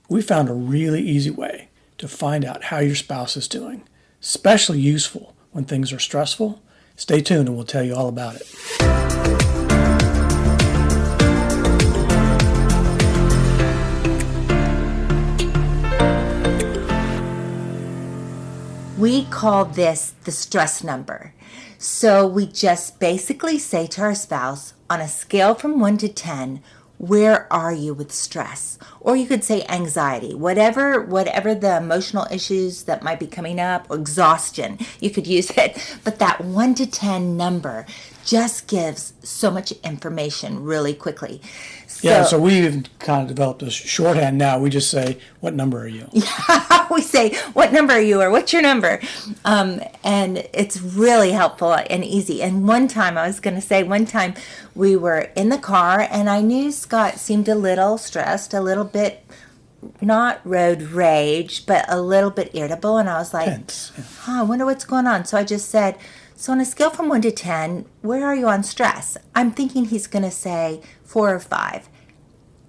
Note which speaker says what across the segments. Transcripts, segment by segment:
Speaker 1: we found a really easy way to find out how your spouse is doing, especially useful when things are stressful. Stay tuned and we'll tell you all about it.
Speaker 2: We call this the stress number. So we just basically say to our spouse, on a scale from 1 to 10, where are you with stress? Or you could say anxiety, whatever the emotional issues that might be coming up, or exhaustion, you could use it. But that 1 to 10 number just gives so much information really quickly.
Speaker 1: So we've kind of developed a shorthand now. We just say, what number are you?
Speaker 2: Yeah, we say, what number are you, or what's your number? And it's really helpful and easy. And one time we were in the car, and I knew Scott seemed a little stressed, a little bit, not road rage, but a little bit irritable. And I was like,
Speaker 1: Tense. Yeah.
Speaker 2: I wonder what's going on. So I just said, so on a scale from 1 to 10, where are you on stress? I'm thinking he's going to say 4 or 5.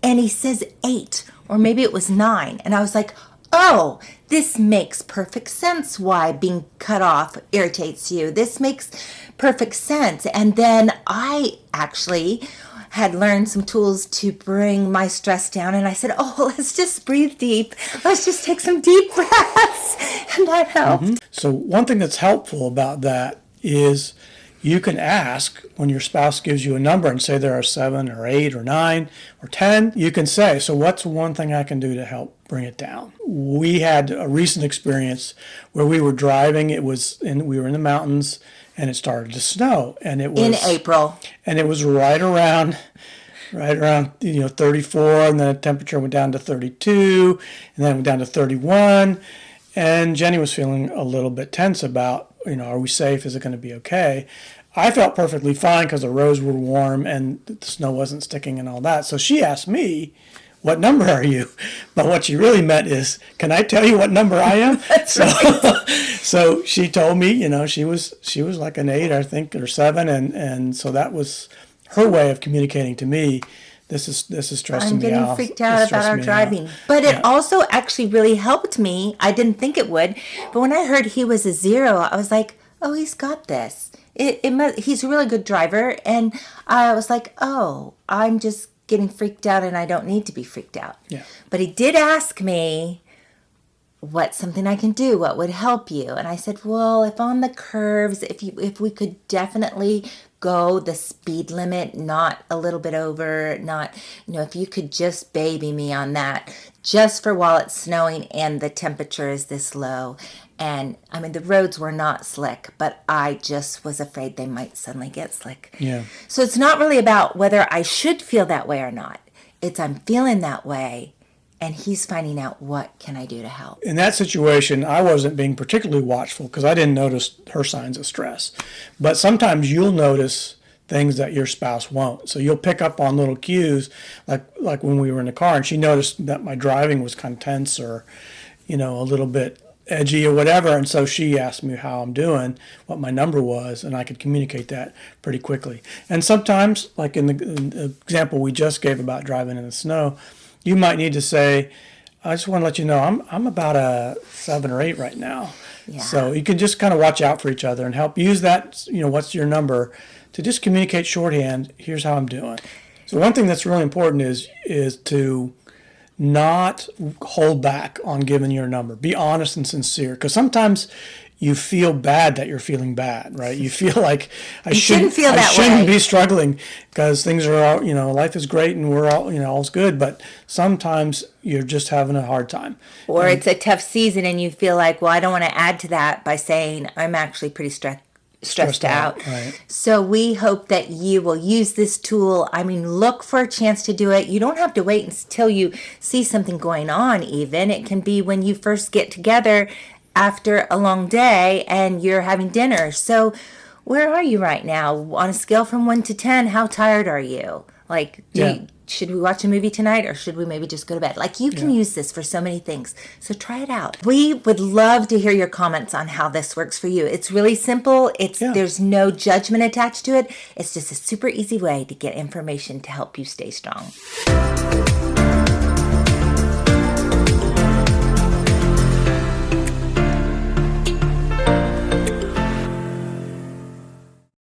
Speaker 2: And he says 8, or maybe it was 9. And I was like, oh, this makes perfect sense why being cut off irritates you. This makes perfect sense. And then I actually had learned some tools to bring my stress down. And I said, oh, let's just breathe deep. Let's just take some deep breaths. And that helped.
Speaker 1: Mm-hmm. So one thing that's helpful about that is you can ask when your spouse gives you a number and say there are 7 or 8 or 9 or 10, you can say, so what's one thing I can do to help bring it down? We had a recent experience where we were driving. We were in the mountains and it started to snow, and it was
Speaker 2: in April.
Speaker 1: And it was right around 34, and then the temperature went down to 32, and then it went down to 31. And Jenny was feeling a little bit tense about, are we safe? Is it going to be okay? I felt perfectly fine because the roads were warm and the snow wasn't sticking and all that. So she asked me, what number are you? But what she really meant is, can I tell you what number I am? So she told me, she was like an 8, I think, or 7. And so that was her way of communicating to me, this is stressing me out.
Speaker 2: I'm getting freaked out about our driving. But it also actually really helped me. I didn't think it would. But when I heard he was a 0, I was like, oh, he's got this. He's a really good driver. And I was like, oh, I'm just getting freaked out and I don't need to be freaked out.
Speaker 1: Yeah.
Speaker 2: But he did ask me, what's something I can do? What would help you? And I said, well, if on the curves, if we could definitely go the speed limit, not a little bit over, not, if you could just baby me on that, just for while it's snowing and the temperature is this low. And the roads were not slick, but I just was afraid they might suddenly get slick.
Speaker 1: Yeah.
Speaker 2: So it's not really about whether I should feel that way or not. It's I'm feeling that way, and he's finding out what can I do to help.
Speaker 1: In that situation, I wasn't being particularly watchful because I didn't notice her signs of stress. But sometimes you'll notice things that your spouse won't. So you'll pick up on little cues, like when we were in the car and she noticed that my driving was kind of tense or, a little bit edgy or whatever. And so she asked me how I'm doing, what my number was, and I could communicate that pretty quickly. And sometimes, like in the example we just gave about driving in the snow, you might need to say, I just want to let you know I'm about a 7 or 8 right now.
Speaker 2: Yeah.
Speaker 1: So you can just kind of watch out for each other and help use that, what's your number, to just communicate shorthand, here's how I'm doing. So one thing that's really important is to not hold back on giving your number. Be honest and sincere, because sometimes you feel bad that you're feeling bad, right? You feel like I shouldn't be struggling because things are all, life is great and we're all, all's good, but sometimes you're just having a hard time.
Speaker 2: Or it's a tough season and you feel like, well, I don't want to add to that by saying I'm actually pretty stressed out.
Speaker 1: Right.
Speaker 2: So we hope that you will use this tool. Look for a chance to do it. You don't have to wait until you see something going on even. It can be when you first get together after a long day and you're having dinner. So where are you right now? On a scale from 1 to 10, how tired are you? Should we watch a movie tonight or should we maybe just go to bed? You can use this for so many things. So try it out. We would love to hear your comments on how this works for you. It's really simple. There's no judgment attached to it. It's just a super easy way to get information to help you stay strong.